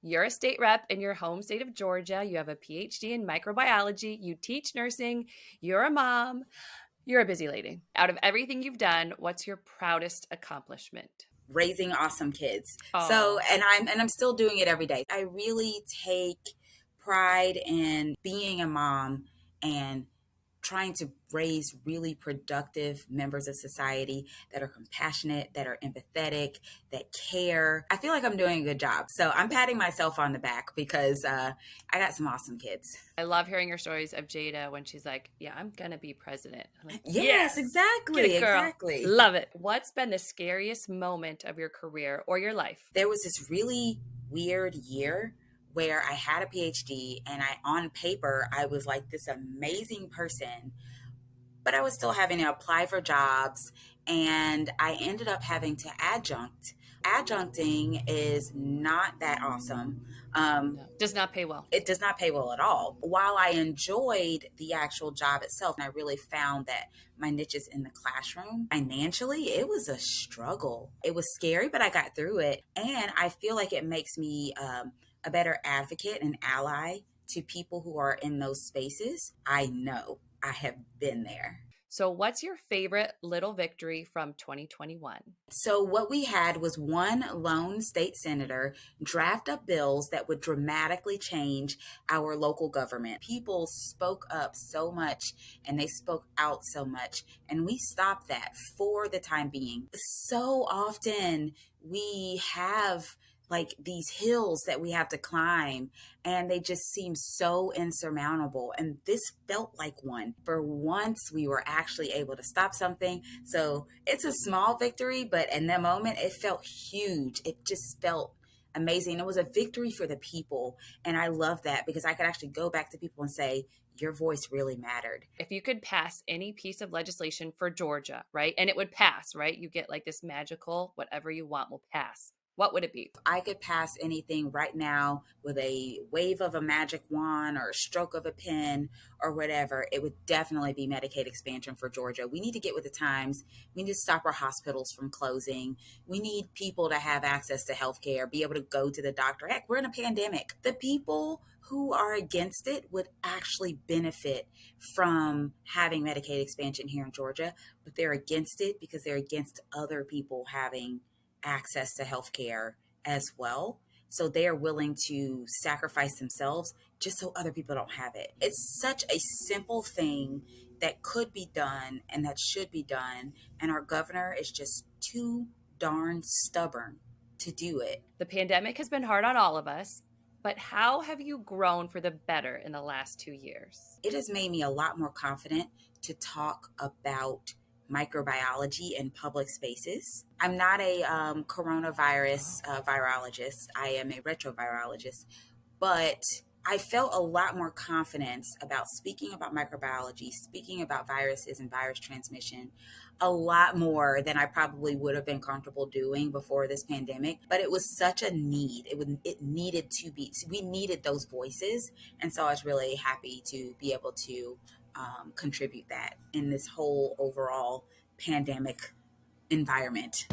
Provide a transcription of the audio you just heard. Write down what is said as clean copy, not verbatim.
You're a state rep in your home state of Georgia. You have a PhD in microbiology. You teach nursing. You're a mom. You're a busy lady. Out of everything you've done, what's your proudest accomplishment? Raising awesome kids. So, Oh, and I'm still doing it every day. I really take pride in being a mom and trying to raise really productive members of society that are compassionate, that are empathetic, that care. I feel like I'm doing a good job. So I'm patting myself on the back because I got some awesome kids. I love hearing your stories of Jada when she's like, yeah, I'm going to be president. I'm like, Yes, yes, get exactly, it, girl. exactly. Love it. What's been the scariest moment of your career or your life? There was this really weird year where I had a PhD and on paper, I was like this amazing person, but I was still having to apply for jobs, and I ended up having to adjunct. Adjuncting is not that awesome. No, does not pay well. It does not pay well at all. While I enjoyed the actual job itself, and I really found that my niche is in the classroom, financially, it was a struggle. It was scary, but I got through it. And I feel like it makes me a better advocate and ally to people who are in those spaces. I know I have been there. So, what's your favorite little victory from 2021? So, what we had was one lone state senator draft up bills that would dramatically change our local government. People spoke up so much and they spoke out so much, and we stopped that for the time being. So often we have like these hills that we have to climb, and they just seem so insurmountable, and this felt like one. For once we were actually able to stop something. So it's a small victory, but in that moment it felt huge. It just felt amazing. It was a victory for the people, and I love that because I could actually go back to people and say, your voice really mattered. If you could pass any piece of legislation for Georgia, right? And it would pass, right? You get like this magical, whatever you want will pass. What would it be? I could pass anything right now with a wave of a magic wand or a stroke of a pen or whatever, it would definitely be Medicaid expansion for Georgia. We need to get with the times. We need to stop our hospitals from closing. We need people to have access to health care, be able to go to the doctor. Heck, we're in a pandemic. The people who are against it would actually benefit from having Medicaid expansion here in Georgia, but they're against it because they're against other people having access to health care as well. So they are willing to sacrifice themselves just so other people don't have it. It's such a simple thing that could be done and that should be done. And our governor is just too darn stubborn to do it. The pandemic has been hard on all of us, but how have you grown for the better in the last 2 years? It has made me a lot more confident to talk about microbiology in public spaces. I'm not a coronavirus virologist. I am a retrovirologist, but I felt a lot more confidence about speaking about microbiology, speaking about viruses and virus transmission, a lot more than I probably would have been comfortable doing before this pandemic. But it was such a need. It needed to be. We needed those voices, and so I was really happy to be able to contribute that in this whole overall pandemic environment.